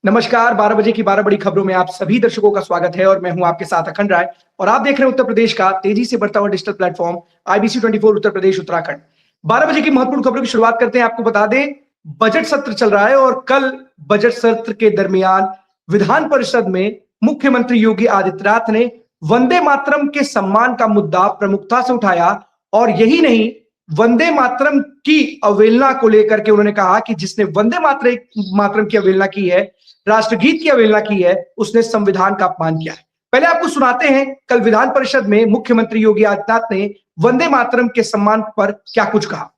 नमस्कार, 12 बजे की 12 बड़ी खबरों में आप सभी दर्शकों का स्वागत है और मैं हूं आपके साथ अखंड राय और आप देख रहे हैं उत्तर प्रदेश का तेजी से बढ़ता हुआ digital platform IBC 24 Uttar Pradesh Uttarakhand. 12 बजे की महत्वपूर्ण खबरों की शुरुआत करते हैं। आपको बता दें, बजट सत्र चल रहा है और कल बजट सत्र के दरमियान विधान परिषद में मुख्यमंत्री योगी आदित्यनाथ ने वंदे मातरम के सम्मान का मुद्दा प्रमुखता से उठाया और यही नहीं, वंदे मातरम की अवहेलना को लेकर के उन्होंने कहा कि जिसने वंदे मातरम की अवहेलना की है, राष्ट्रगीत की अवहेलना की है, उसने संविधान का अपमान किया है। पहले आपको सुनाते हैं कल विधान परिषद में मुख्यमंत्री योगी आदित्यनाथ ने वंदे मातरम के सम्मान पर क्या कुछ कहा।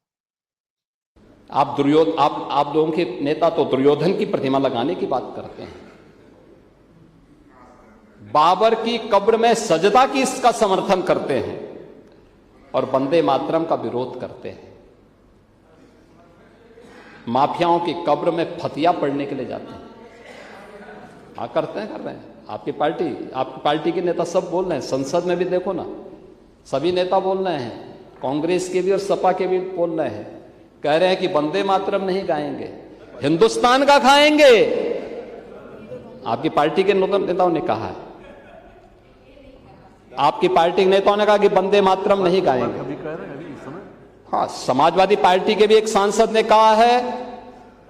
आप लोगों के नेता तो दुर्योधन की प्रतिमा लगाने की बात करते हैं, बाबर की कब्र में सजदा की इसका समर्थन करते हैं और वंदे मातरम का विरोध करते हैं। माफियाओं की कब्र में फतिया पढ़ने के लिए जाते हैं। हाँ, कर रहे हैं। आपकी पार्टी के नेता सब बोल रहे हैं, संसद में भी देखो ना, सभी नेता बोल रहे हैं, कांग्रेस के भी और सपा के भी बोल रहे हैं, कह रहे हैं कि वंदे मातरम नहीं गाएंगे, हिंदुस्तान का खाएंगे। आपकी पार्टी के नेताओं ने कहा है, आपकी पार्टी के नेताओं ने कहा कि वंदे मातरम नहीं गाएंगे। हाँ, समाजवादी पार्टी के भी एक सांसद ने कहा है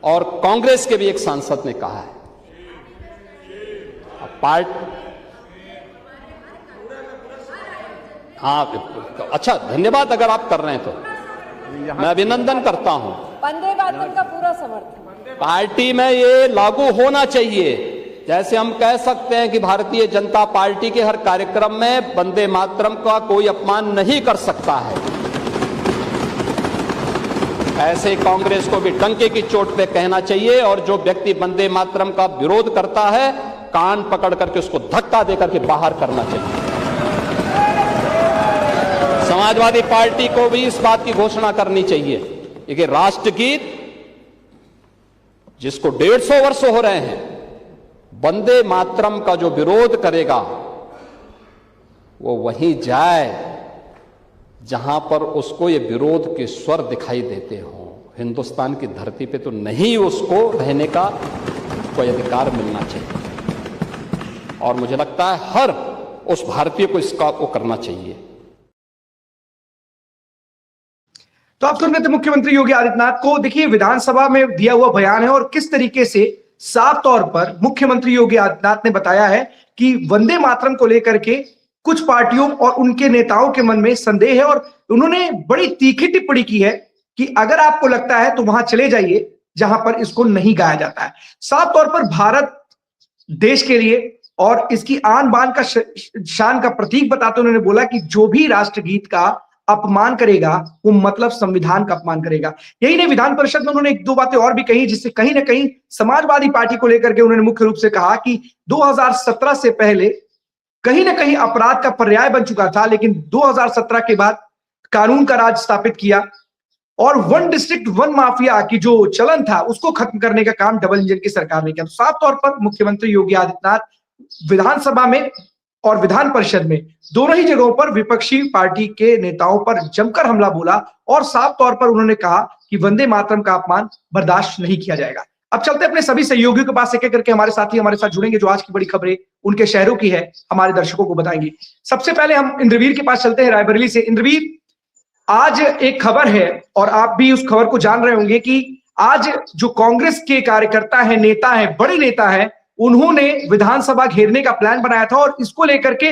और कांग्रेस के भी एक सांसद ने कहा है। हाँ, अच्छा, धन्यवाद। अगर आप कर रहे हैं तो मैं अभिनंदन करता हूं। वंदे मातरम का पूरा समर्थन पार्टी में ये लागू होना चाहिए। जैसे हम कह सकते हैं कि भारतीय जनता पार्टी के हर कार्यक्रम में वंदे मातरम का कोई अपमान नहीं कर सकता है, ऐसे कांग्रेस को भी डंके की चोट पे कहना चाहिए और जो व्यक्ति वंदे मातरम का विरोध करता है, कान पकड़ करके उसको धक्का देकर के बाहर करना चाहिए। समाजवादी पार्टी को भी इस बात की घोषणा करनी चाहिए कि राष्ट्रगीत जिसको 150 वर्ष हो रहे हैं, वंदे मातरम का जो विरोध करेगा वो वहीं जाए जहां पर उसको ये विरोध के स्वर दिखाई देते हो। हिंदुस्तान की धरती पे तो नहीं उसको रहने का कोई अधिकार मिलना चाहिए और मुझे लगता है हर उस भारतीय को इसका वो करना चाहिए। तो आप सुन रहे थे मुख्यमंत्री योगी आदित्यनाथ को। देखिए, विधानसभा में दिया हुआ बयान है और किस तरीके से साफ तौर पर मुख्यमंत्री योगी आदित्यनाथ ने बताया है कि वंदे मातरम को लेकर के कुछ पार्टियों और उनके नेताओं के मन में संदेह है और उन्होंने बड़ी तीखी टिप्पणी की है कि अगर आपको लगता है तो वहां चले जाइए जहां पर इसको नहीं गाया जाता है। साफ तौर पर भारत देश के लिए और इसकी आन बान का शान का प्रतीक बताते उन्होंने बोला कि जो भी राष्ट्रगीत का अपमान करेगा वो मतलब संविधान का अपमान करेगा। यही नहीं, विधान परिषद में उन्होंने एक दो बातें और भी कही जिससे कहीं ना कहीं समाजवादी पार्टी को लेकर के उन्होंने मुख्य रूप से कहा कि 2017 से पहले कहीं ना कहीं अपराध का पर्याय बन चुका था, लेकिन 2017 के बाद कानून का राज स्थापित किया और वन डिस्ट्रिक्ट वन माफिया की जो चलन था उसको खत्म करने का काम डबल इंजन की सरकार ने किया। तो साफ तौर पर मुख्यमंत्री योगी आदित्यनाथ विधानसभा में और विधान परिषद में दोनों ही जगहों पर विपक्षी पार्टी के नेताओं पर जमकर हमला बोला और साफ तौर पर उन्होंने कहा कि वंदे मातरम का अपमान बर्दाश्त नहीं किया जाएगा। अब चलते अपने सभी सहयोगियों के पास एक एक करके हमारे साथी हमारे साथ जुड़ेंगे जो आज की बड़ी खबरें उनके शहरों की है हमारे दर्शकों को बताएंगे। सबसे पहले हम इंद्रवीर के पास चलते हैं, रायबरेली से। इंद्रवीर, आज एक खबर है और आप भी उस खबर को जान रहे होंगे कि आज जो कांग्रेस के कार्यकर्ता है, नेता है, बड़े नेता है, उन्होंने विधानसभा घेरने का प्लान बनाया था और इसको लेकर के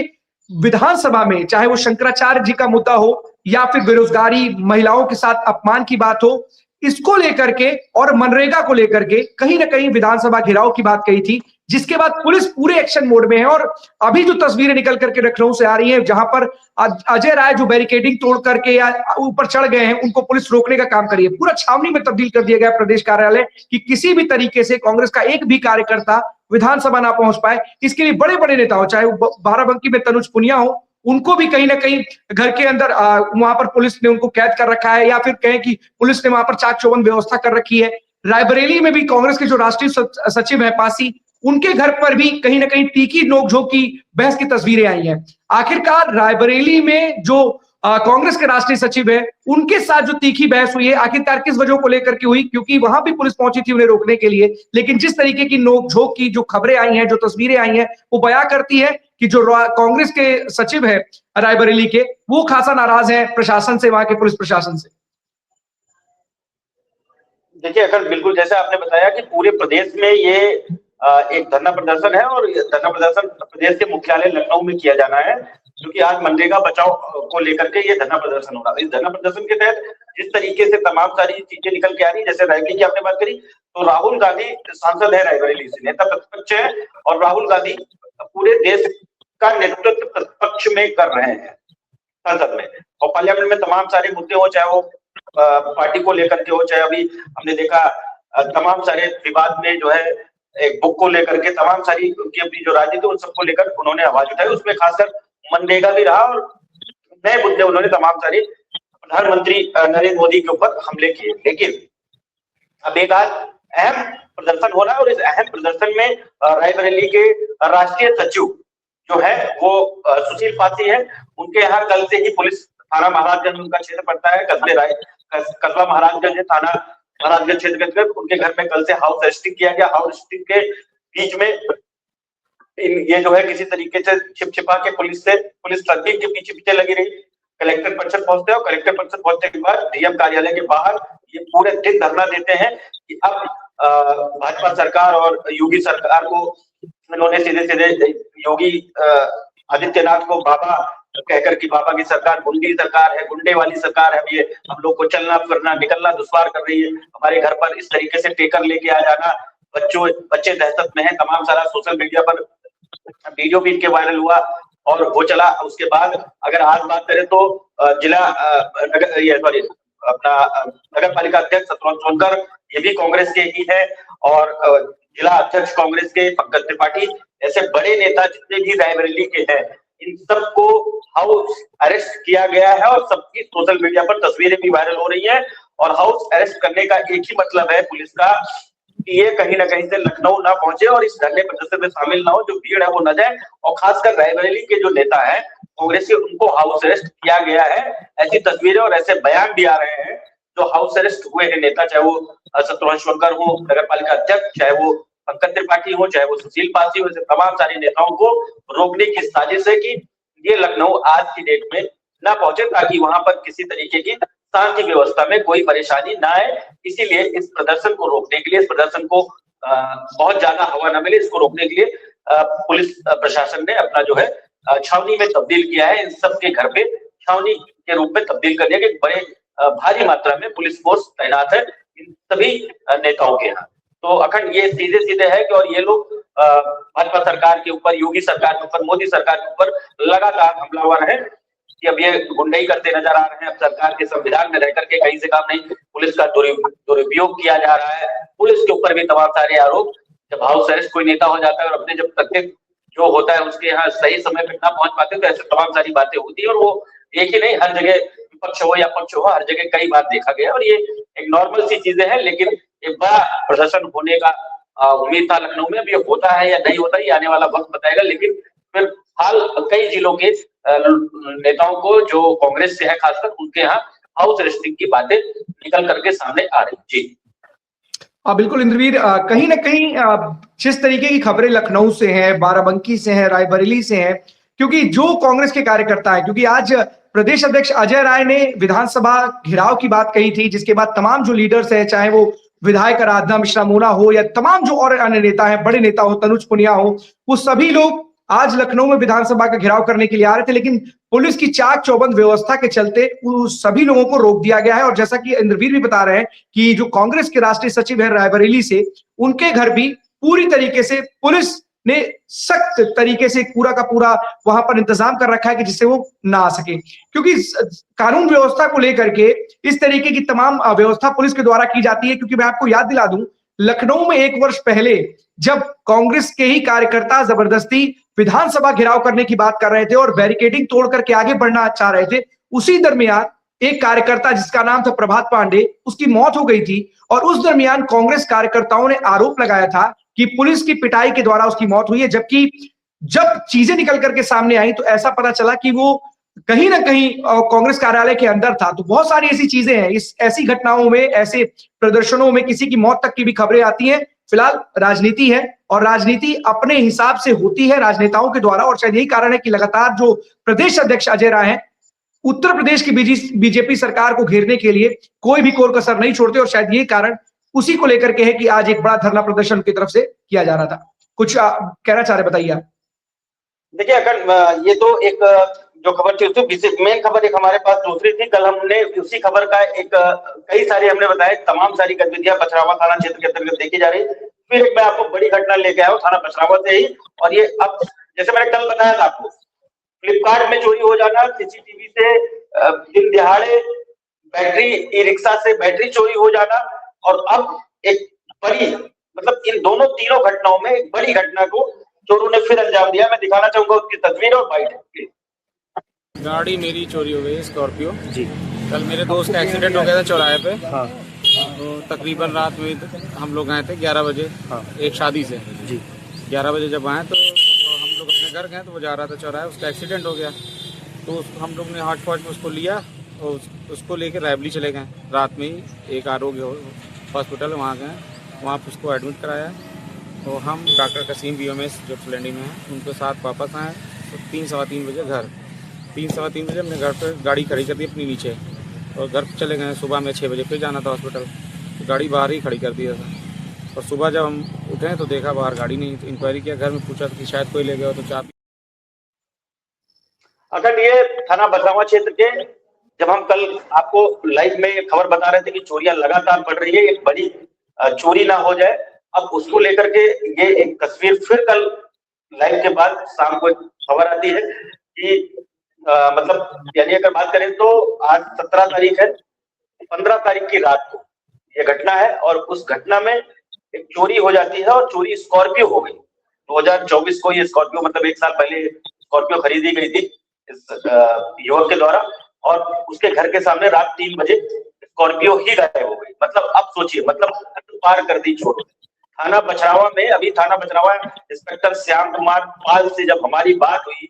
विधानसभा में चाहे वो शंकराचार्य जी का मुद्दा हो या फिर बेरोजगारी, महिलाओं के साथ अपमान की बात हो, इसको लेकर के और मनरेगा को लेकर के कहीं ना कहीं विधानसभा घेराव की बात कही थी, जिसके बाद पुलिस पूरे एक्शन मोड में है और अभी जो तस्वीरें निकल करके लखनऊ से आ रही हैं जहां पर अजय राय जो बैरिकेडिंग तोड़ करके या ऊपर चढ़ गए हैं उनको पुलिस रोकने का काम करी है। पूरा छावनी में तब्दील कर दिया गया प्रदेश कार्यालय कि किसी भी तरीके से कांग्रेस का एक भी कार्यकर्ता विधानसभा ना पहुंच पाए। इसके लिए बड़े बड़े नेता हो, चाहे वो बाराबंकी में तनुज पुनिया हो, उनको भी कहीं ना कहीं घर के अंदर वहां पर पुलिस ने उनको कैद कर रखा है या फिर कहें कि पुलिस ने वहां पर चाक चौबंद व्यवस्था कर रखी है। रायबरेली में भी कांग्रेस के जो राष्ट्रीय सचिव है पासी, उनके घर पर भी कहीं ना कहीं तीखी नोकझोंक की बहस की तस्वीरें आई हैं। आखिरकार रायबरेली में जो कांग्रेस के राष्ट्रीय सचिव है, उनके साथ जो तीखी बहस हुई है आखिरकार किस वजह को लेकर के हुई, क्योंकि वहां भी पुलिस पहुंची थी उन्हें रोकने के लिए, लेकिन जिस तरीके की नोकझोंक की जो खबरें आई हैं, जो तस्वीरें आई हैं, वो बयां करती है कि जो कांग्रेस के सचिव है रायबरेली के, वो खासा नाराज है प्रशासन से, वहां के पुलिस प्रशासन से। देखिए, अगर बिल्कुल जैसे आपने बताया कि पूरे प्रदेश में ये एक धरना प्रदर्शन है और धरना प्रदर्शन प्रदेश के मुख्यालय लखनऊ में किया जाना है, क्योंकि आज मनरेगा बचाओ को लेकर के ये धरना प्रदर्शन हो रहा है। इस धरना प्रदर्शन के तहत जिस तरीके से तमाम सारी चीजें निकल के आ रही, जैसे रायबरेली की आपने बात करी, तो राहुल गांधी सांसद है रायबरेली से, नेता प्रतिपक्ष है, और राहुल गांधी पूरे देश का नेतृत्व प्रतिपक्ष में कर रहे हैं संसद में, और पार्लियामेंट में तमाम सारे मुद्दे हो, चाहे वो पार्टी को लेकर के हो, चाहे अभी हमने देखा तमाम सारे विवाद में जो है एक बुक को लेकर के तमाम सारी उनकी अपनी जो राजनीति उन सबको लेकर उन्होंने आवाज उठाई, उसमें खासकर मनरेगा भी रहा और नए मुद्दे उन्होंने तमाम सारे प्रधानमंत्री नरेंद्र मोदी के ऊपर हमले किए। लेकिन अब एक आज अहम प्रदर्शन हो रहा है और इस अहम प्रदर्शन में रायबरेली के राष्ट्रीय सचिव जो है वो सुशील पासी है, उनके यहाँ कल से ही पुलिस, थाना महाराजगंज उनका क्षेत्र पड़ता है, कस्बा महाराजगंज है, थाना महाराजगंज क्षेत्र के अंतर्गत, उनके घर में कल से हाउस अरेस्टिंग किया गया। हाउस अरेस्टिंग के बीच में ये जो है किसी तरीके से छिपा के पुलिस तदबीर के पीछे पीछे लगी रही। कलेक्टर परिषद पहुंचते हैं और कलेक्टर परिषद पहुंचने के बाद डीएम कार्यालय के बाहर ये पूरे दिन धरना देते हैं कि अब भाजपा सरकार और योगी सरकार को इन्होंने सीधे सीधे योगी आदित्यनाथ को बाबा कहकर कि बाबा की सरकार गुंडी सरकार है, गुंडे वाली सरकार है, ये हम लोग को चलना फिरना निकलना दुश्वार कर रही है, हमारे घर पर इस तरीके से टेकर लेके आ जाना, बच्चे दहशत में है। तमाम सारा सोशल मीडिया पर वीडियो भी इनके वायरल हुआ और वो चला। उसके बाद अगर आज बात करें तो जिला अपना नगर पालिका अध्यक्ष शत्रुघ्न सोनकर, ये भी कांग्रेस के ही है, और जिला अध्यक्ष कांग्रेस के पंकज त्रिपाठी, ऐसे बड़े नेता जितने भी रायबरेली के हैं, इन सबको हाउस अरेस्ट किया गया है और सबकी सोशल मीडिया पर तस्वीरें भी वायरल हो रही हैं। और हाउस अरेस्ट करने का एक ही मतलब है पुलिस का कि ये कहीं ना कहीं से लखनऊ ना पहुंचे और इस धरने प्रदर्शन में शामिल ना हो, जो भीड़ है वो न जाए, और खासकर रायबरेली के जो नेता है कांग्रेस के, उनको हाउस अरेस्ट किया गया है। ऐसी तस्वीरें और ऐसे बयान भी आ रहे हैं जो हाउस अरेस्ट हुए हैं नेता, चाहे वो शत्रुघ्न सोनकर हो नगर पालिका अध्यक्ष, चाहे वो पंकज त्रिपाठी हो, चाहे वो सुशील पासी हो, तमाम सारे नेताओं को रोकने की साजिश है कि ये लखनऊ आज की डेट में ना पहुंचे, ताकि वहां पर किसी तरीके की शांति व्यवस्था में कोई परेशानी ना आए। इसीलिए इस प्रदर्शन को रोकने के लिए, इस प्रदर्शन को बहुत ज्यादा हवा न मिले, इसको रोकने के लिए पुलिस प्रशासन ने अपना जो है छावनी में तब्दील किया है। इन सबके घर पे छावनी के रूप में तब्दील कर दिया कि बड़े भारी मात्रा में पुलिस फोर्स तैनात है इन सभी नेताओं के यहाँ। तो अखंड ये सीधे सीधे है कि और ये लोग भाजपा सरकार के ऊपर, योगी सरकार के ऊपर, मोदी सरकार के ऊपर लगातार हमलावर है कि अब ये गुंडाई करते नजर आ रहे हैं। अब सरकार के संविधान में रह करके कहीं से काम नहीं, पुलिस का दुरुपयोग किया जा रहा है, पुलिस के ऊपर भी तमाम सारे आरोप। जब हाउस अरेस्ट कोई नेता हो जाता है और अपने जब तक जो होता है उसके यहाँ सही समय पर ना पहुंच पाते, तो ऐसे तमाम सारी बातें होती है। और वो एक ही नहीं, हर जगह विपक्ष हो या पक्ष हो, हर जगह कई बार देखा गया और ये एक नॉर्मल सी चीजें हैं। लेकिन एक बड़ा प्रदर्शन होने का उम्मीद था लखनऊ में, अब ये होता है या नहीं होता, ये आने वाला वक्त बताएगा। लेकिन फिर हाल कई जिलों के नेताओं को जो कांग्रेस से है खासकर, उनके यहाँ हाउस अरेस्टिंग की बातें निकल करके सामने आ रही। जी बिल्कुल इंद्रवीर, कहीं ना कहीं जिस तरीके की खबरें लखनऊ से हैं, बाराबंकी से हैं, रायबरेली से हैं, क्योंकि जो कांग्रेस के कार्यकर्ता है, क्योंकि आज प्रदेश अध्यक्ष अजय राय ने विधानसभा घेराव की बात कही थी, जिसके बाद तमाम जो लीडर्स है, चाहे वो विधायक आराधना मिश्रा मोना हो या तमाम जो और अन्य नेता हैं, बड़े नेता हो, तनुज पुनिया हो, वो सभी लोग आज लखनऊ में विधानसभा का घेराव करने के लिए आ रहे थे। लेकिन पुलिस की चाक चौबंद व्यवस्था के चलते उस सभी लोगों को रोक दिया गया है। और जैसा कि इंद्रवीर भी बता रहे हैं कि जो कांग्रेस के राष्ट्रीय सचिव है रायबरेली से, उनके घर भी पूरी तरीके से पुलिस ने सख्त तरीके से पूरा का पूरा वहां पर इंतजाम कर रखा है कि जिससे वो ना आ सके, क्योंकि कानून व्यवस्था को लेकर के इस तरीके की तमाम व्यवस्था पुलिस के द्वारा की जाती है। क्योंकि मैं आपको याद दिला दूं, लखनऊ में 1 वर्ष पहले जब कांग्रेस के ही कार्यकर्ता जबरदस्ती विधानसभा घेराव करने की बात कर रहे थे और बैरिकेडिंग तोड़ करके आगे बढ़ना चाह रहे थे, उसी दरमियान एक कार्यकर्ता जिसका नाम था प्रभात पांडे, उसकी मौत हो गई थी। और उस दरमियान कांग्रेस कार्यकर्ताओं ने आरोप लगाया था कि पुलिस की पिटाई के द्वारा उसकी मौत हुई है, जबकि जब चीजें निकल करके सामने आई तो ऐसा पता चला कि वो कहीं ना कहीं कांग्रेस कार्यालय के अंदर था। तो बहुत सारी ऐसी चीजें हैं, इस ऐसी घटनाओं में, ऐसे प्रदर्शनों में किसी की मौत तक की भी खबरें आती हैं। फिलहाल राजनीति है और राजनीति अपने हिसाब से होती है राजनेताओं के द्वारा, और शायद यही कारण है कि लगातार जो प्रदेश अध्यक्ष अजय राय हैं, उत्तर प्रदेश की बीजेपी सरकार को घेरने के लिए कोई भी कोर कसर नहीं छोड़ते, और शायद यही कारण उसी को लेकर के है कि आज एक बड़ा धरना प्रदर्शन की तरफ से किया जा रहा था। कुछ कहना चाह रहे, बताइए आप। देखिए, अगर ये तो एक जो खबर थी उसमें मेन खबर एक हमारे पास दूसरी थी। कल हमने उसी खबर का एक कई सारी हमने बताया, तमाम सारी गतिविधियां पचरावा थाना क्षेत्र के अंतर्गत देखी जा रही। फिर एक मैं आपको बड़ी घटना लेके आया हूँ थाना पचरावा से ही, और ये अब जैसे मैंने कल बताया था आपको, फ्लिपकार्ट में चोरी हो जाना, सीसीटीवी से दिन दिहाड़े बैटरी, ई रिक्शा से बैटरी चोरी हो जाना, और अब एक बड़ी, मतलब इन दोनों तीनों घटनाओं में एक बड़ी घटना को चोरों ने फिर अंजाम दिया। मैं दिखाना चाहूंगा उसकी तस्वीर और बाइट। गाड़ी मेरी चोरी हो गई, स्कॉर्पियो जी। कल मेरे दोस्त का एक्सीडेंट हो गया था चौराहे पे। हाँ। तो तकरीबन रात में हम लोग आए थे 11 बजे। हाँ। एक शादी से जी। 11 बजे जब आए तो हम लोग अपने घर गए, तो वो जा रहा था चौराहे, उसका एक्सीडेंट हो गया। तो हम लोग ने हॉट स्पॉट में उसको लिया और उसको लेकर रायबली चले गए। रात में ही एक आरोग्य हॉस्पिटल वहाँ गए, वहाँ पर उसको एडमिट कराया। तो हम डॉक्टर कसीम BMS जो फुलंडी में है, उनके साथ वापस आए। तो 3 सवा 3 बजे घर, 3 सवा 3 बजे हमने घर पर गाड़ी खड़ी कर दी अपनी नीचे, और घर चले गए। सुबह में 6 बजे फिर जाना था हॉस्पिटल, तो गाड़ी बाहर ही खड़ी कर दिया था। और सुबह जब हम उठे तो देखा बाहर गाड़ी नहीं। तो इंक्वायरी किया, घर में पूछा कि शायद कोई ले गया हो, तो चाबी। अगर ये थाना बछरावा क्षेत्र के, जब हम कल आपको लाइव में खबर बता रहे थे कि चोरियां लगातार बढ़ रही है, एक बड़ी चोरी ना हो जाए, अब उसको लेकर के ये एक तस्वीर फिर कल लाइव के बाद शाम को खबर आती है कि मतलब यानी अगर बात करें तो आज 17 तारीख है, 15 तारीख की रात को ये घटना है, और उस घटना में एक चोरी हो जाती है, और चोरी स्कॉर्पियो हो गई। 2024 को ये स्कॉर्पियो, मतलब 1 साल पहले स्कॉर्पियो खरीदी गई थी इस युवक के द्वारा, और उसके घर के सामने रात 3 बजे स्कॉर्पियो ही गायब हो गई। मतलब अब सोचिए, मतलब पार कर दी चोर। थाना बछरावा में, अभी थाना बछरावा इंस्पेक्टर श्याम कुमार पाल से जब हमारी बात हुई,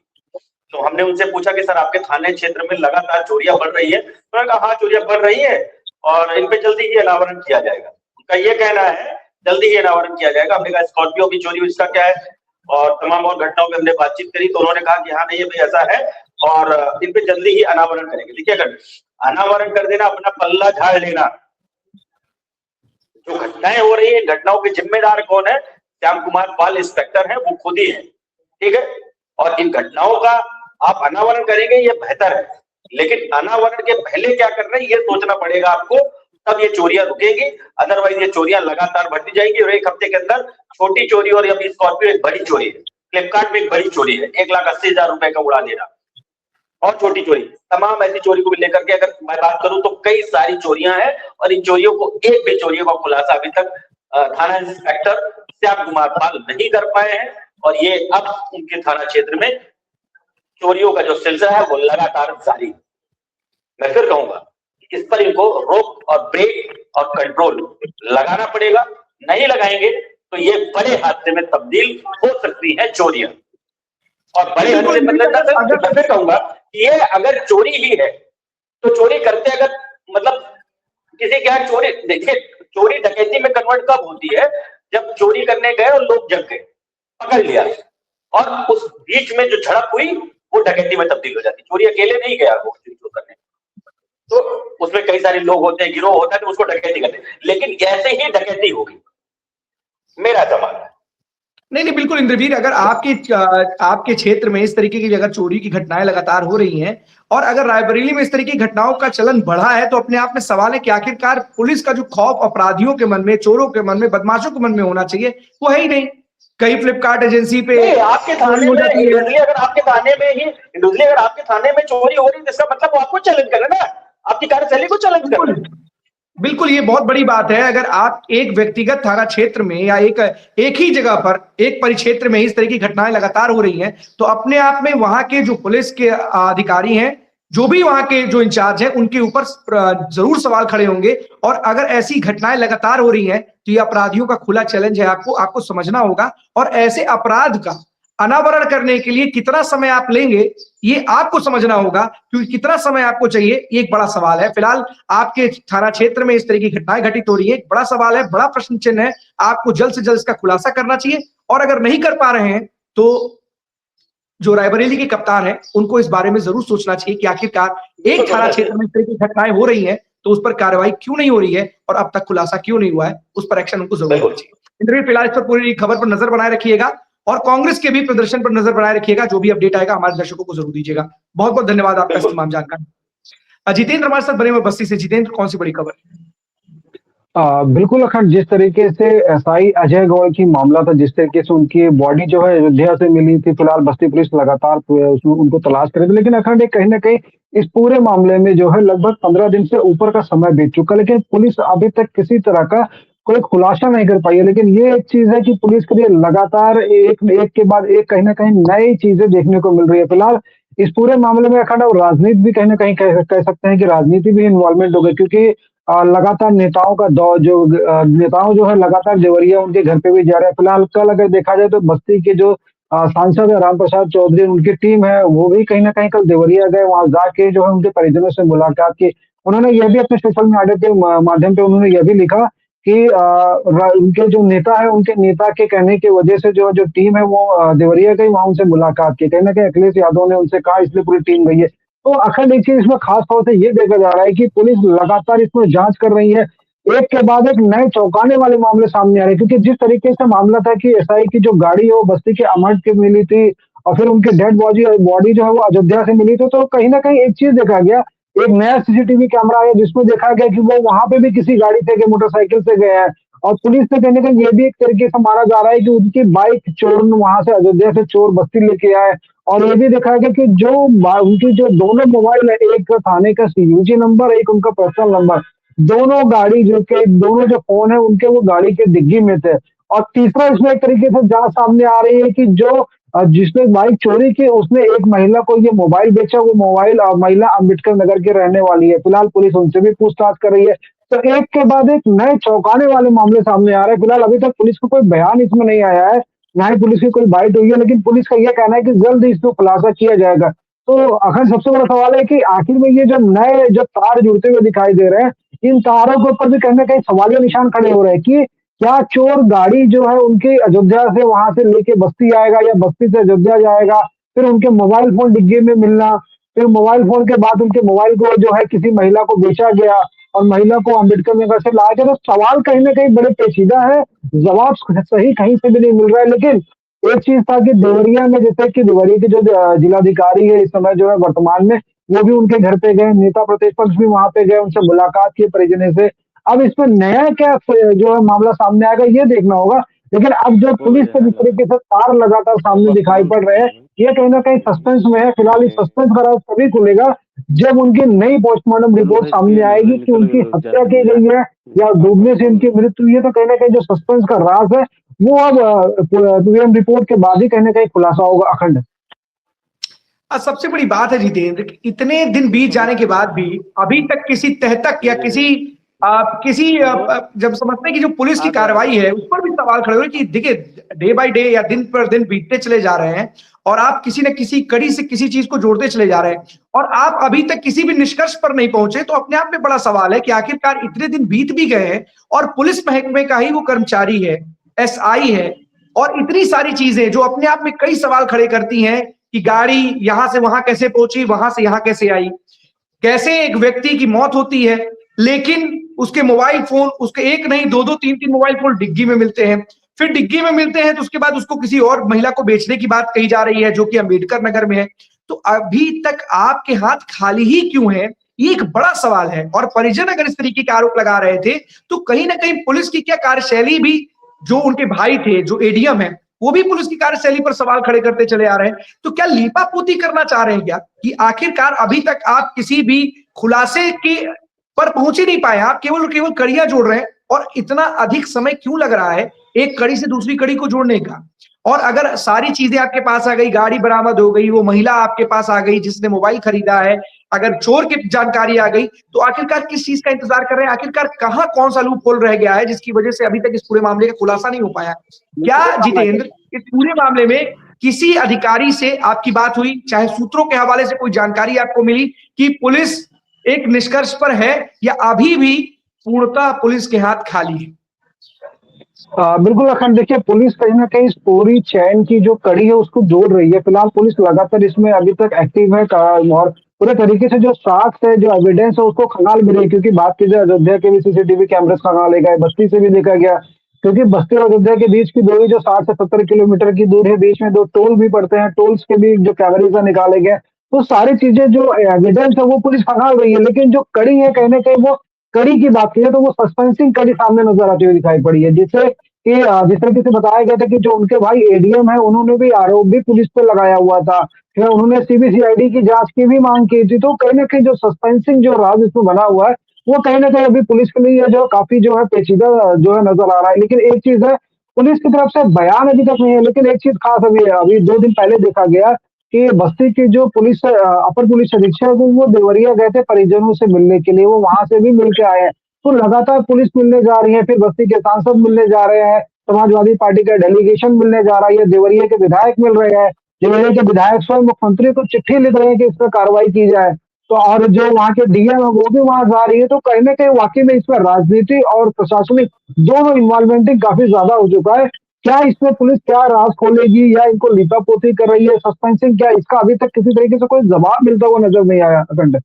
तो हमने उनसे पूछा कि सर आपके थाने क्षेत्र में लगातार चोरियां बढ़ रही है। तो उन्होंने कहा हाँ चोरियां बढ़ रही है, और इन पे जल्दी ही अनावरण किया जाएगा। उनका ये कहना है जल्दी ही अनावरण किया जाएगा। हमने कहा स्कॉर्पियो की चोरी इसका क्या है, और तमाम और घटनाओं पे हमने बातचीत करी, तो उन्होंने कहा कि हाँ नहीं भाई ऐसा है, और इन पे जल्दी ही अनावरण करेंगे। देखिए, अगर अनावरण कर देना, अपना पल्ला झाड़ लेना, जो घटनाएं हो रही है घटनाओं के जिम्मेदार कौन है? श्याम कुमार पाल इंस्पेक्टर है, वो खुद ही है, ठीक है। और इन घटनाओं का आप अनावरण करेंगे ये बेहतर है, लेकिन अनावरण के पहले क्या कर रहे हैं ये सोचना पड़ेगा आपको, तब ये चोरियां रुकेंगी। अदरवाइज ये चोरियां लगातार बढ़ती जाएंगी, और एक हफ्ते के अंदर छोटी चोरी और अभी स्कॉर्पियो एक बड़ी चोरी है, फ्लिपकार्ट में एक बड़ी चोरी है, 1,80,000 रुपए का उड़ा देना, और छोटी चोरी, तमाम ऐसी चोरी को भी लेकर के अगर मैं बात करूं तो कई सारी चोरियां हैं, और इन चोरियों को, एक भी चोरियों का खुलासा अभी तक थाना इंस्पेक्टर श्याम कुमार पाल नहीं कर पाए हैं, और ये अब उनके थाना क्षेत्र में चोरियों का जो सिलसिला है वो लगातार जारी। मैं फिर कहूंगा इस पर इनको रोक और ब्रेक और कंट्रोल लगाना पड़ेगा, नहीं लगाएंगे तो ये बड़े हादसे में तब्दील हो सकती है चोरियां। और बड़े हादसे मतलब मैं फिर कहूंगा ये अगर चोरी ही है तो चोरी करते अगर मतलब किसी के यहाँ चोरी, देखिए चोरी डकैती में कन्वर्ट कब होती है? जब चोरी करने गए और लोग जग गए, पकड़ लिया, और उस बीच में जो झड़प हुई वो डकैती में तब्दील हो जाती। चोरी अकेले नहीं गया वो चोरी करने, तो उसमें कई सारे लोग होते हैं, गिरोह होता है, तो उसको डकैती करते हैं, लेकिन ऐसे ही डकैती होगी, मेरा सवाल है। नहीं, बिल्कुल इंद्रवीर, अगर आपके क्षेत्र में इस तरीके की अगर चोरी की घटनाएं लगातार हो रही हैं, और अगर रायबरेली में इस तरीके की घटनाओं का चलन बढ़ा है, तो अपने आप में सवाल है कि आखिरकार पुलिस का जो खौफ अपराधियों के मन में, चोरों के मन में, बदमाशों के मन में होना चाहिए, वो है ही नहीं। कई फ्लिपकार्ट एजेंसी पे आपके थाने में, अगर आपके थाने में ही अगर आपके थाने में चोरी हो रही है, इसका मतलब वो आपको चैलेंज करे ना, आपकी कार्यशैली को चैलेंज करे। बिल्कुल, ये बहुत बड़ी बात है। अगर आप एक व्यक्तिगत थाना क्षेत्र में या एक ही जगह पर, एक परिक्षेत्र में इस तरह की घटनाएं लगातार हो रही हैं, तो अपने आप में वहां के जो पुलिस के अधिकारी हैं, जो भी वहां के जो इंचार्ज हैं, उनके ऊपर जरूर सवाल खड़े होंगे। और अगर ऐसी घटनाएं लगातार हो रही हैं तो ये अपराधियों का खुला चैलेंज है, आपको समझना होगा। और ऐसे अपराध का अनावरण करने के लिए कितना समय आप लेंगे ये आपको समझना होगा, क्योंकि कितना समय आपको चाहिए ये एक बड़ा सवाल है। फिलहाल आपके थाना क्षेत्र में इस तरह की घटनाएं घटित हो रही है, एक बड़ा सवाल है, बड़ा प्रश्न चिन्ह है। आपको जल्द से जल्द इसका खुलासा करना चाहिए, और अगर नहीं कर पा रहे हैं तो जो रायबरेली के कप्तान हैं उनको इस बारे में जरूर सोचना चाहिए कि आखिरकार एक थाना क्षेत्र में इस तरह की घटनाएं हो रही हैं तो उस पर कार्रवाई क्यों नहीं हो रही है और अब तक खुलासा क्यों नहीं हुआ है, उस पर एक्शन उनको जरूर लेना चाहिए। इंद्रवीर, फिलहाल इस पर पूरी खबर पर नजर बनाए रखिएगा और कांग्रेस के भी प्रदर्शन पर नजर बनाए रखिएगा। जो भी अपडेट आएगा हमारे दर्शकों को जरूर दीजिएगा। बहुत बहुत धन्यवाद आपका इस तमाम जानकारी। जितेंद्र हमारे साथ बने हुए बस्ती से। जितेंद्र, कौन सी बड़ी खबर? बिल्कुल अखंड, जिस तरीके से एसआई अजय गौड़ की मामला था, जिस तरीके से उनकी बॉडी जो है अयोध्या से मिली थी, फिलहाल बस्ती पुलिस लगातार उनको तलाश कर रही थी, लेकिन अखंड एक कहीं ना कहीं इस पूरे मामले में जो है लगभग 15 दिन से ऊपर का समय बीत चुका, लेकिन पुलिस अभी तक किसी तरह का कोई खुलासा नहीं कर पाई है। लेकिन ये एक चीज है कि पुलिस के लिए लगातार एक के बाद एक कहीं ना कहीं नई चीजें देखने को मिल रही है। फिलहाल इस पूरे मामले में अखंड और राजनीति भी कहीं ना कहीं कह सकते हैं कि राजनीति भी इन्वॉल्वमेंट हो गई, क्योंकि लगातार नेताओं का दौर नेताओं जो है लगातार देवरिया उनके घर पे भी जा रहे हैं। फिलहाल कल अगर देखा जाए तो बस्ती के जो सांसद है राम प्रसाद चौधरी, उनकी टीम है, वो भी कहीं ना कहीं कल देवरिया गए, वहां जाके जो है उनके परिजनों से मुलाकात की। उन्होंने यह भी अपने सोशल मीडिया के माध्यम पे उन्होंने यह भी लिखा कि उनके जो नेता है, उनके नेता के कहने की वजह से जो टीम है वो देवरिया गई, वहां उनसे मुलाकात की। कहीं ना कहीं अखिलेश यादव ने उनसे कहा, इसलिए पूरी टीम गई है। तो अखंड एक चीज इसमें खास तौर से ये देखा जा रहा है कि पुलिस लगातार इसमें जांच कर रही है, एक के बाद एक नए चौंकाने वाले मामले सामने आ रहे हैं। क्योंकि जिस तरीके से मामला था कि एसआई की जो गाड़ी है वो बस्ती के अमर के मिली थी और फिर उनकी डेड बॉडी जो है वो अयोध्या से मिली थी, तो कहीं ना कहीं एक चीज देखा गया, एक नया सीसीटीवी कैमरा आया जिसमें देखा गया कि वो वहां पे भी किसी गाड़ी से गए, मोटरसाइकिल से गए हैं। और पुलिस से कहने का ये भी एक तरीके से माना जा रहा है कि उनकी बाइक चोर वहां से अयोध्या से चोर बस्ती लेके आए। और ये भी देखा गया कि जो उनकी जो दोनों मोबाइल है, एक थाने का सीयूजी नंबर, एक उनका पर्सनल नंबर, दोनों गाड़ी दोनों जो फोन है उनके वो गाड़ी के डिग्गी में थे। और तीसरा इसमें एक तरीके से जांच सामने आ रही है कि जो जिसने बाइक चोरी की उसने एक महिला को ये मोबाइल बेचा, वो मोबाइल महिला अम्बेडकर नगर की रहने वाली है। फिलहाल पुलिस उनसे भी पूछताछ कर रही है। तो एक के बाद एक नए चौंकाने वाले मामले सामने आ रहे हैं। फिलहाल अभी तक पुलिस को कोई बयान इसमें नहीं आया है, ना ही पुलिस की कोई बाइट हुई है, लेकिन पुलिस का यह कहना है कि जल्द ही इसको खुलासा किया जाएगा। तो आखिर सबसे बड़ा सवाल है कि आखिर में ये जो नए तार जुड़ते हुए दिखाई दे रहे हैं, इन तारों के ऊपर भी कहीं ना कहीं सवालिया निशान खड़े हो रहे हैं कि क्या चोर गाड़ी जो है उनकी अयोध्या से वहां से लेके बस्ती आएगा या बस्ती से अयोध्या जाएगा, फिर उनके मोबाइल फोन डिग्गी में मिलना, फिर मोबाइल फोन के बाद उनके मोबाइल को जो है किसी महिला को बेचा गया और महिला को अम्बेडकर नगर से लाया गया। तो सवाल कहीं ना कहीं बड़े पेचीदा है, जवाब सही कहीं से भी नहीं मिल रहा है। लेकिन एक चीज था कि देवरिया में, जैसे कि देवरिया के जो जिलाधिकारी है इस समय जो है वर्तमान में, वो भी उनके घर पे गए, नेता प्रतिपक्ष भी वहां पे गए, उनसे मुलाकात की परिजनों से। अब इसमें नया क्या जो है मामला सामने आएगा ये देखना होगा। लेकिन अब जो पुलिस के जिस तरीके से तार लगातार सामने दिखाई पड़ रहे हैं, ये कहीं ना कहीं सस्पेंस में है। फिलहाल इस सस्पेंस का राज तभी खुलेगा जब उनकी नई पोस्टमार्टम रिपोर्ट सामने आएगी कि उनकी हत्या की गई है या डूबने से उनकी मृत्यु हुई है। तो कहीं ना कहीं जो सस्पेंस का राज है वो अब पीएम रिपोर्ट के बाद ही कहीं ना कहीं खुलासा होगा। अखंड सबसे बड़ी बात है जितेंद्र, इतने दिन बीत जाने के बाद भी अभी तक किसी तह तक या किसी जब समझते हैं कि जो पुलिस की कार्रवाई है उस पर भी सवाल खड़े हो रहे कि देखिए डे बाय डे या दिन पर दिन बीतते चले जा रहे हैं और आप किसी न किसी कड़ी से किसी चीज को जोड़ते चले जा रहे हैं और आप अभी तक किसी भी निष्कर्ष पर नहीं पहुंचे। तो अपने आप में बड़ा सवाल है कि आखिरकार इतने दिन बीत भी गए हैं और पुलिस महकमे का ही वो कर्मचारी है, एसआई है, और इतनी सारी चीजें जो अपने आप में कई सवाल खड़े करती हैं कि गाड़ी यहां से वहां कैसे पहुंची, वहां से यहां कैसे आई, कैसे एक व्यक्ति की मौत होती है लेकिन उसके मोबाइल फोन, उसके एक नहीं दो तीन मोबाइल फोन डिग्गी में मिलते हैं, फिर डिग्गी में मिलते हैं तो उसके बाद उसको किसी और महिला को बेचने की बात कही जा रही है जो कि अम्बेडकर नगर में है। तो अभी तक आपके हाथ खाली ही क्यों है, ये एक बड़ा सवाल है। और परिजन अगर इस तरीके के आरोप लगा रहे थे तो कहीं ना कहीं पुलिस की क्या कार्यशैली भी, जो उनके भाई थे जो एडीएम है वो भी पुलिस की कार्यशैली पर सवाल खड़े करते चले आ रहे हैं। तो क्या लीपापोती करना चाह रहे हैं क्या कि आखिरकार अभी तक आप किसी भी खुलासे के पर पहुंच ही नहीं पाए, आप केवल कड़ियां जोड़ रहे हैं। और इतना अधिक समय क्यों लग रहा है एक कड़ी से दूसरी कड़ी को जोड़ने का? और अगर सारी चीजें आपके पास आ गई, गाड़ी बरामद हो गई, वो महिला आपके पास आ गई जिसने मोबाइल खरीदा है, अगर चोर की जानकारी आ गई, तो आखिरकार किस चीज का इंतजार कर रहे हैं? आखिरकार कहां कौन सा लूप होल रह गया है जिसकी वजह से अभी तक इस पूरे मामले का खुलासा नहीं हो पाया? क्या जितेंद्र इस पूरे मामले में किसी अधिकारी से आपकी बात हुई, चाहे सूत्रों के हवाले से कोई जानकारी आपको मिली कि पुलिस एक निष्कर्ष पर है या अभी भी पूर्णतः पुलिस के हाथ खाली है? बिल्कुल अखंड, देखिए पुलिस कहीं ना कहीं इस पूरी चैन की जो कड़ी है उसको जोड़ रही है। फिलहाल पुलिस लगातार इसमें अभी तक एक्टिव है और पूरे तरीके से जो साक्ष्य है, जो एविडेंस है उसको खंगाल भी रही है। क्योंकि बात की जाए अयोध्या के भी सीसीटीवी कैमरे खंगाले गए, बस्ती से भी देखा गया, क्योंकि बस्ती और अयोध्या के बीच की दूरी जो 60 से 70 किलोमीटर की दूरी है, बीच में 2 टोल भी पड़ते हैं, टोल्स के भी जो कैमरे निकाले गए, तो सारी चीजें जो एविडेंस है वो पुलिस खंगाल रही है। लेकिन जो कड़ी है कहीं ना कहीं वो कड़ी की बात की है तो वो सस्पेंसिंग कड़ी सामने नजर आती हुई दिखाई पड़ी है, जिससे कि जिस तरीके से बताया गया था कि जो उनके भाई एडीएम है उन्होंने भी आरोप भी पुलिस पे लगाया हुआ था, फिर उन्होंने सीबीसीआईडी की जांच की भी मांग की थी। तो कहीं ना कहीं जो सस्पेंसिंग जो राज इसमें बना हुआ है वो कहीं ना कहीं अभी पुलिस के लिए जो काफी जो है पेचीदा जो है नजर आ रहा है। लेकिन एक चीज है, पुलिस की तरफ से बयान अभी तक नहीं है, लेकिन एक चीज खास अभी है, अभी 2 दिन पहले देखा गया कि बस्ती की जो पुलिस अपर पुलिस अधीक्षक वो देवरिया गए थे परिजनों से मिलने के लिए, वो वहां से भी मिल के आए हैं। तो लगातार पुलिस मिलने जा रही है, फिर बस्ती के सांसद मिलने जा रहे हैं, समाजवादी पार्टी का डेलीगेशन मिलने जा रहा है, देवरिया के विधायक मिल रहे हैं, देवरिया के विधायक स्वयं मुख्यमंत्री को चिट्ठी लिख रहे हैं कि इस पर कार्रवाई की जाए। तो और जो वहाँ के डीएम है वो भी वहां जा रही है। तो कहीं ना कहीं वाकई में इसमें राजनीति और प्रशासनिक दोनों इन्वॉल्वमेंट काफी ज्यादा हो चुका है। क्या इसमें पुलिस क्या राज खोलेगी या इनको लीपापोती कर रही है, सस्पेंसिंग क्या, इसका अभी तक किसी तरीके से कोई जवाब मिलता हुआ नजर नहीं आया अखंड।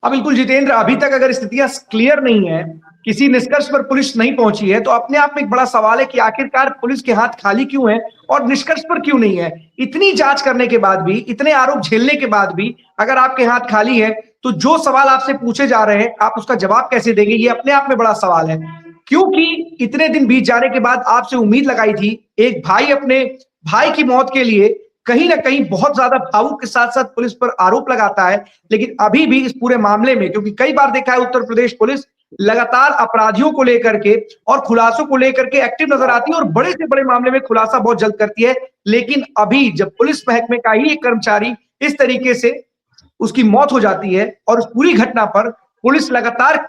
बिल्कुल जितेंद्र, अभी तक अगर स्थितियां क्लियर नहीं है, किसी निष्कर्ष पर पुलिस नहीं पहुंची है, तो अपने आप में एक बड़ा सवाल है कि आखिरकार पुलिस के हाथ खाली क्यों है और निष्कर्ष पर क्यों नहीं है। इतनी जांच करने के बाद भी, इतने आरोप झेलने के बाद भी अगर आपके हाथ खाली है तो जो सवाल आपसे पूछे जा रहे हैं आप उसका जवाब कैसे देंगे, ये अपने आप में बड़ा सवाल है। क्योंकि इतने दिन बीत जाने के बाद आपसे उम्मीद लगाई थी, एक भाई अपने भाई की मौत के लिए कहीं ना कहीं बहुत ज्यादा भावुक के साथ साथ पुलिस पर आरोप लगाता है, लेकिन अभी भी इस पूरे मामले में, क्योंकि कई बार देखा है उत्तर प्रदेश पुलिस लगातार अपराधियों को लेकर के और खुलासों को लेकर के एक्टिव नजर आती है और बड़े से बड़े मामले में खुलासा बहुत जल्द करती है। लेकिन अभी जब पुलिस महकमे का ही एक कर्मचारी इस तरीके से उसकी मौत हो जाती है और उस पूरी घटना पर पुलिस लगातार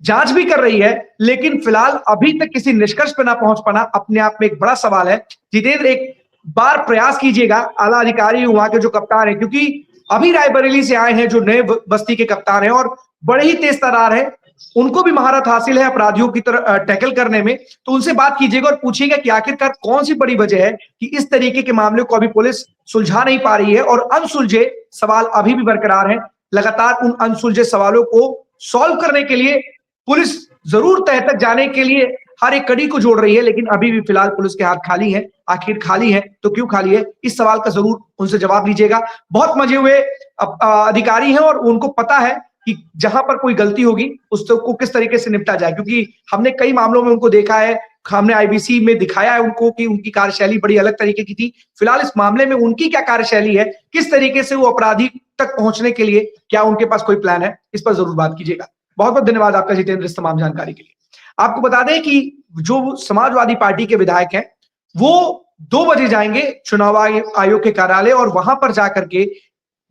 जांच भी कर रही है, लेकिन फिलहाल अभी तक किसी निष्कर्ष पर ना पहुंच पाना अपने आप में एक बड़ा सवाल है। जितेंद्र, एक बार प्रयास कीजिएगा, आला अधिकारी वहां के जो कप्तान है, क्योंकि अभी रायबरेली से आए हैं जो नए बस्ती के कप्तान हैं और बड़े ही तेज तर्रार है, उनको भी महारत हासिल है अपराधियों की तरह टैकल करने में, तो उनसे बात कीजिएगा और पूछिएगा कि आखिरकार कौन सी बड़ी वजह है कि इस तरीके के मामले को अभी पुलिस सुलझा नहीं पा रही है और अनसुलझे सवाल अभी भी बरकरार हैं। लगातार उन अनसुलझे सवालों को सॉल्व करने के लिए पुलिस जरूर तह तक जाने के लिए हर एक कड़ी को जोड़ रही है, लेकिन अभी भी फिलहाल पुलिस के हाथ खाली है। आखिर खाली है तो क्यों खाली है, इस सवाल का जरूर उनसे जवाब लीजिएगा। बहुत मजे हुए अधिकारी हैं और उनको पता है कि जहां पर कोई गलती होगी उसको किस तरीके से निपटा जाए, क्योंकि हमने कई मामलों में उनको देखा है, हमने आईबीसी में दिखाया है उनको कि उनकी कार्यशैली बड़ी अलग तरीके की थी। फिलहाल इस मामले में उनकी क्या कार्यशैली है, किस तरीके से वो अपराधी तक पहुंचने के लिए क्या उनके पास कोई प्लान है, इस पर जरूर बात कीजिएगा। बहुत बहुत धन्यवाद आपका जितेंद्र इस तमाम जानकारी के लिए। आपको बता दें कि जो समाजवादी पार्टी के विधायक हैं वो 2 बजे जाएंगे चुनाव आयोग के कार्यालय और वहां पर जाकर के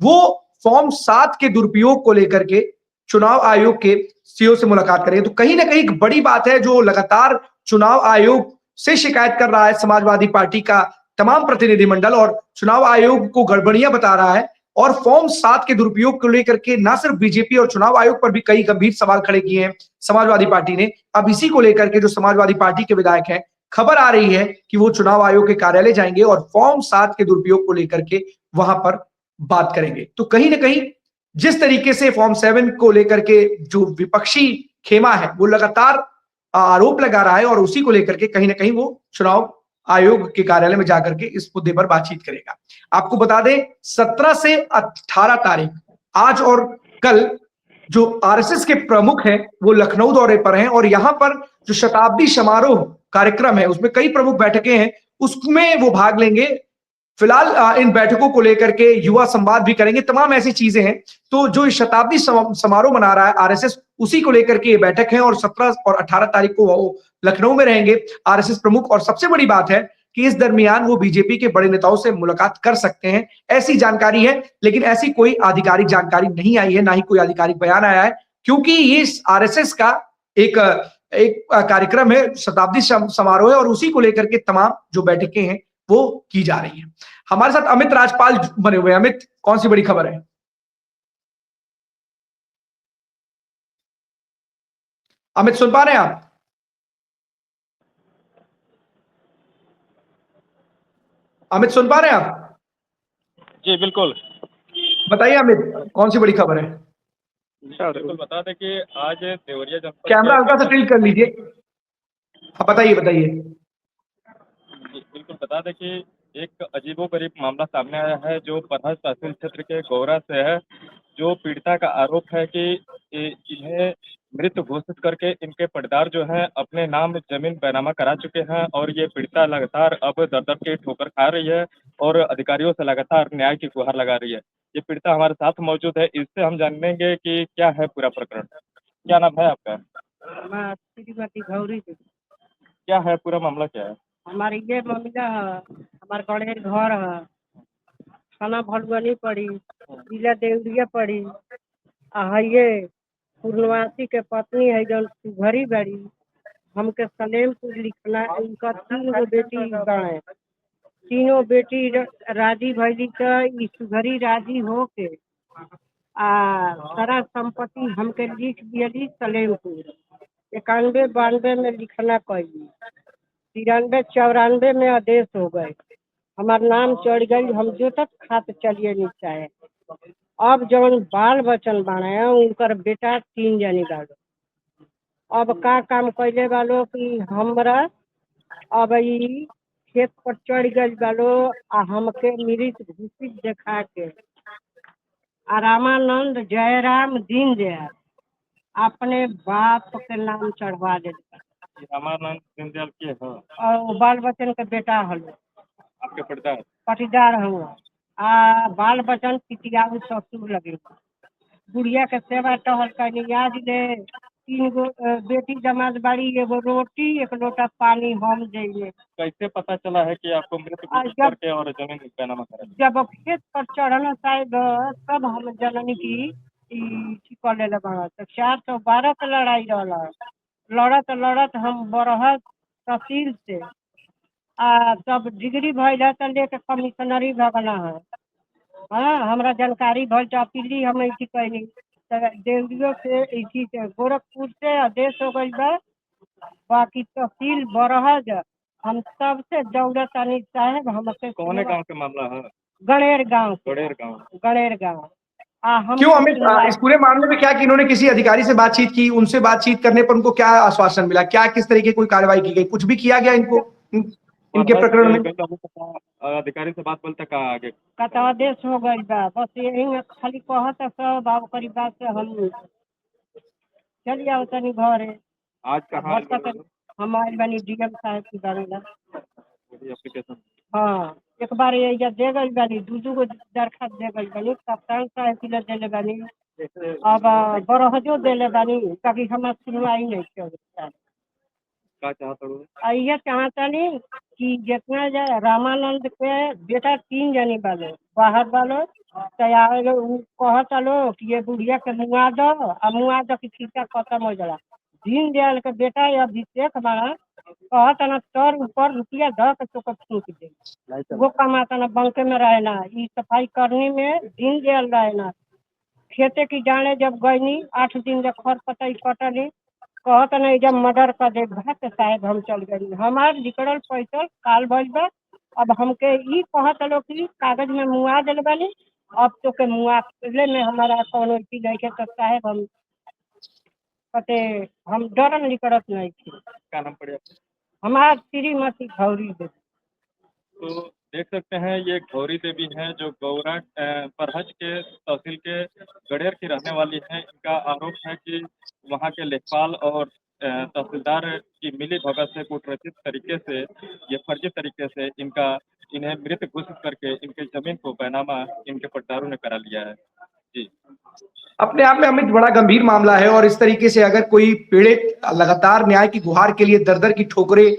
वो फॉर्म 7 के दुरुपयोग को लेकर के चुनाव आयोग के सीईओ से मुलाकात करेंगे। तो कहीं ना कहीं एक बड़ी बात है, जो लगातार चुनाव आयोग से शिकायत कर रहा है समाजवादी पार्टी का तमाम प्रतिनिधिमंडल और चुनाव आयोग को गड़बड़ियां बता रहा है और फॉर्म 7 के दुरुपयोग को लेकर के न सिर्फ बीजेपी और चुनाव आयोग पर भी कई गंभीर सवाल खड़े किए हैं समाजवादी पार्टी ने। अब इसी को लेकर के जो समाजवादी पार्टी के विधायक हैं, खबर आ रही है कि वो चुनाव आयोग के कार्यालय जाएंगे और फॉर्म 7 के दुरुपयोग को लेकर के वहां पर बात करेंगे। तो कहीं ना कहीं जिस तरीके से फॉर्म 7 को लेकर के जो विपक्षी खेमा है वो लगातार आरोप लगा रहा है और उसी को लेकर के कहीं ना कहीं वो चुनाव आयोग के कार्यालय में जाकर के इस मुद्दे पर बातचीत करेगा। आपको बता दें 17 से 18 तारीख आज और कल जो आरएसएस के प्रमुख हैं वो लखनऊ दौरे पर हैं और यहां पर जो शताब्दी समारोह कार्यक्रम है उसमें कई प्रमुख बैठकें हैं, उसमें वो भाग लेंगे। फिलहाल इन बैठकों को लेकर के युवा संवाद भी करेंगे, तमाम ऐसी चीजें हैं। तो जो शताब्दी समारोह मना रहा है आरएसएस, उसी को लेकर के ये बैठक है और 17 और 18 तारीख को वो लखनऊ में रहेंगे आरएसएस प्रमुख। और सबसे बड़ी बात है कि इस दरमियान वो बीजेपी के बड़े नेताओं से मुलाकात कर सकते हैं, ऐसी जानकारी है, लेकिन ऐसी कोई आधिकारिक जानकारी नहीं आई है, ना ही कोई आधिकारिक बयान आया है, क्योंकि ये आरएसएस का एक कार्यक्रम है, शताब्दी समारोह है और उसी को लेकर के तमाम जो बैठकें हैं वो की जा रही है। हमारे साथ अमित राजपाल बने हुए हैं। अमित, कौन सी बड़ी खबर है? अमित, सुन पा रहे हैं आप? अमित, सुन पा रहे हैं आप? जी बिल्कुल। बताइए अमित, कौन सी बड़ी खबर है? बिल्कुल बता दें कि आज देवरिया जनपद कैमरा हल्का सा टिल्ट कर लीजिए। हाँ, बताइए बताइए। बिल्कुल बता दें कि एक अजीबोगरीब मामला सामने आया है जो परहज तहसील क्षेत्र के गौरा से है। जो पीड़िता का आरोप है कि इन्हें मृत घोषित करके इनके पटदार जो हैं अपने नाम जमीन बैनामा करा चुके हैं और ये पीड़िता लगातार अब दर-दर की ठोकर खा रही है और अधिकारियों से लगातार न्याय की गुहार लगा रही है। ये पीड़िता हमारे साथ मौजूद है, इससे हम जानेंगे कि क्या है पूरा प्रकरण। क्या नाम है आपका? मैं श्रीमती गौरी जी। क्या है पूरा मामला, क्या है? हमारे ये मामला है, हमारे गणेर घर है, थाना भलुआनी पड़ी, जिला देवरिया पड़ी। ये पूर्णवासी के पत्नी है जो सुघरी बड़ी, हमके सलेमपुर लिखना। उनका 3 गो बेटी बाए, तीनों बेटी राजी भैली का सुघरी राजी हो के सारा संपत्ति हमके लिख दियली सलेमपुर। 91-92 में लिखना कैली, 93-94 में आदेश हो गए, हमार नाम चढ़ गई, हम जो तक खात चलिए नहीं चाहे। अब जवन बाल बचन बनाए उनकर बेटा 3 जनी बालो। अब का काम कैले बालो कि हमरा अब ई खेत पर चढ़ गई बालो आ हमके मृत घोषित देखा के रामानंद जयराम दीनदयाल अपने बाप के नाम चढ़वा दे। रामानंद दीनदयाल के है और वो बाल बच्चन के बेटा हलो, आपके पटदार? पटीदार हुआ। बाल बच्चन पितियाऊ ससुर लगे, बुढ़िया के सेवा टहल कैनी। आज ले 3 गो बेटी जमात बाड़ी, एगो रोटी 1 लोटा पानी हम देंगे। कैसे पता चला है कि आपको मृत घोषित करके और जमीन बैनामा करा? जब खेत पर चढ़ना शायद तब हम जननी की कर ले बड़ा। तो 412 के लड़ाई रहा, लड़त हम बरहत तहसील से तब डिग्री भैल तो लेके कमिश्नरी भगना है। हाँ, हमरा जानकारी भल तो अपीली हम ऐसी कहनी। देवरियो से ऐसी से गोरखपुर से आदेश हो गई बा, बाकी तहसील बरहज हम सबसे दौलत अनिल साहेब हमसे। कौन गांव के मामला है? गणेर गांव। गणेर गांव। क्यों अमित, इस पूरे मामले में क्या कि इन्होंने किसी अधिकारी से बातचीत की, उनसे बातचीत करने पर उनको क्या आश्वासन मिला, क्या किस तरीके कोई कार्रवाई की गई, कुछ भी किया गया इनको इनके प्रकरण में? अधिकारी से बात बोलते कहा आगे का आदेश हो गई बा, बस यही खाली कहत सब बाबू करी बात से हम चल जाओ तनी घर। आज कहाँ हम आए बनी डीएम साहब की बारेला एप्लीकेशन? हाँ, एक बार ये दे गई बानी, 2 गो दरखास्त दे गई बानी, कप्तान साहब की दे बानी, अब बरहजो दे बानी, ताकि हमार सुनवाई नहीं कर। ये चाहता नहीं कि जितना जाए रामानंद के बेटा 3 जनी बालो बाहर बालो तैयार कहता लो कि ये बुढ़िया के मुआ दो कि खींचा खत्म हो जाला। दीनदयाल के बेटा अभिषेक बड़ा कहता ना तर ऊपर रुपया ध के तो फूक दे, वो कमाता ना बंके में रहना, ये सफाई करने में दीनदयाल रहना। खेते की जाने जब गईनी 8 दिन जब खर पटाई कटनी कहता नहीं जब मर्डर कर दे तो साहब हम चल गई। हमार निकलल पैसा काल भइल बा, अब हमके ई कहत लो कि कागज में मुआ दिल बानी, अब तो के मुआवजे में हमारा कौन चीज नहीं के सकता है। हम कहते हम डरन निकलत नहीं थी। क्या नाम पड़े? हमार श्रीमती गौरी देवी। तो देख सकते हैं ये गौरी देवी हैं जो गौरा परहज के तहसील के गड़ेर की रहने वाली हैं। इनका आरोप है कि वहां के लेखपाल और तहसीलदार की मिली भगत से कूटरचित तरीके से, ये फर्जी तरीके से इन्हें मृत घोषित करके इनके जमीन को बैनामा इनके पटदारों ने करा लिया है। जी, अपने आप में अमित बड़ा गंभीर मामला है, और इस तरीके से अगर कोई पीड़ित लगातार न्याय की गुहार के लिए दर-दर की ठोकरें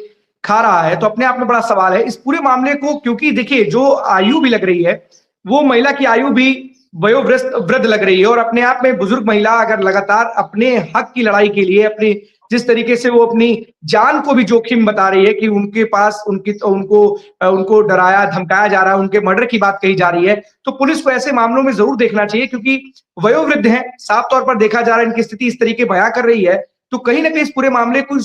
खा रहा है तो अपने आप में बड़ा सवाल है इस पूरे मामले को। क्योंकि देखिए, जो आयु भी लग रही है वो महिला की आयु भी वयोवृद्ध लग रही है, और अपने आप में बुजुर्ग महिला अगर लगातार अपने हक की लड़ाई के लिए, अपने जिस तरीके से वो अपनी जान को भी जोखिम बता रही है कि उनके पास उनको डराया धमकाया जा रहा है, उनके मर्डर की बात कही जा रही है, तो पुलिस को ऐसे मामलों में जरूर देखना चाहिए, क्योंकि वयोवृद्ध है, साफ तौर पर देखा जा रहा है इनकी स्थिति इस तरीके बयां कर रही है, तो कहीं ना कहीं इस पूरे मामले को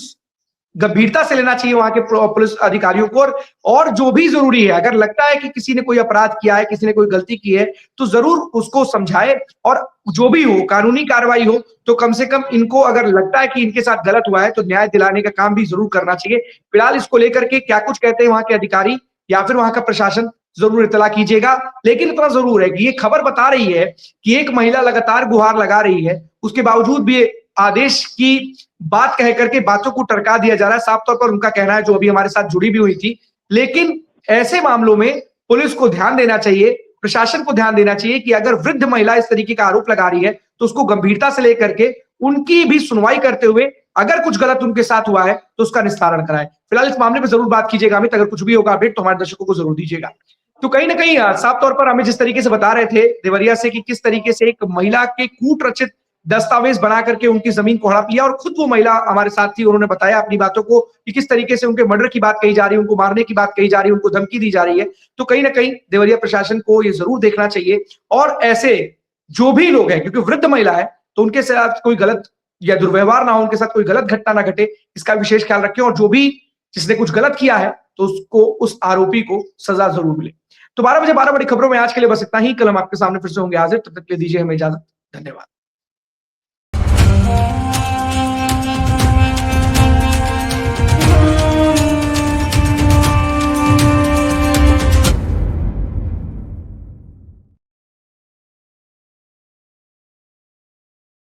गंभीरता से लेना चाहिए वहां के पुलिस अधिकारियों को। और जो भी जरूरी है, अगर लगता है कि किसी ने कोई अपराध किया है, किसी ने कोई गलती की है, तो जरूर उसको समझाए, और जो भी हो कानूनी कार्रवाई हो, तो कम से कम इनको अगर लगता है कि इनके साथ गलत हुआ है तो न्याय दिलाने का काम भी जरूर करना चाहिए। फिलहाल इसको लेकर के क्या कुछ कहते हैं वहां के अधिकारी या फिर वहां का प्रशासन, जरूर इत्तला कीजिएगा। लेकिन इतना जरूर है कि ये खबर बता रही है कि एक महिला लगातार गुहार लगा रही है, उसके बावजूद भी आदेश की बात कह करके बातों को टरका दिया जा रहा है। साफ तौर पर उनका कहना है, जो अभी हमारे साथ जुड़ी भी हुई थी। लेकिन ऐसे मामलों में पुलिस को ध्यान देना चाहिए, प्रशासन को ध्यान देना चाहिए कि अगर वृद्ध महिला इस तरीके का आरोप लगा रही है तो उसको गंभीरता से लेकर के उनकी भी सुनवाई करते हुए अगर कुछ गलत उनके साथ हुआ है तो उसका निस्तारण कराए। फिलहाल इस मामले में जरूर बात कीजिएगा अमित, अगर कुछ भी होगा अपडेट तो हमारे दर्शकों को जरूर दीजिएगा। तो कहीं ना कहीं साफ तौर पर हमें जिस तरीके से बता रहे थे देवरिया से कि किस तरीके से एक महिला के कूट रचित दस्तावेज बना करके उनकी जमीन को हड़प लिया, और खुद वो महिला हमारे साथ थी, उन्होंने बताया अपनी बातों को कि किस तरीके से उनके मर्डर की बात कही जा रही है, उनको मारने की बात कही जा रही है, उनको धमकी दी जा रही है। तो कहीं ना कहीं देवरिया प्रशासन को ये जरूर देखना चाहिए, और ऐसे जो भी लोग हैं, क्योंकि वृद्ध महिला है तो उनके साथ कोई गलत या दुर्व्यवहार ना हो, उनके साथ कोई गलत घटना ना घटे, इसका विशेष ख्याल रखें, और जो भी जिसने कुछ गलत किया है तो उसको, उस आरोपी को सजा जरूर मिले। तो 12 बजे 12 बड़ी खबरों में आज के लिए बस इतना ही। कल हम आपके सामने फिर से होंगे हाजिर, तब तक के लिए दीजिए हमें इजाजत। धन्यवाद।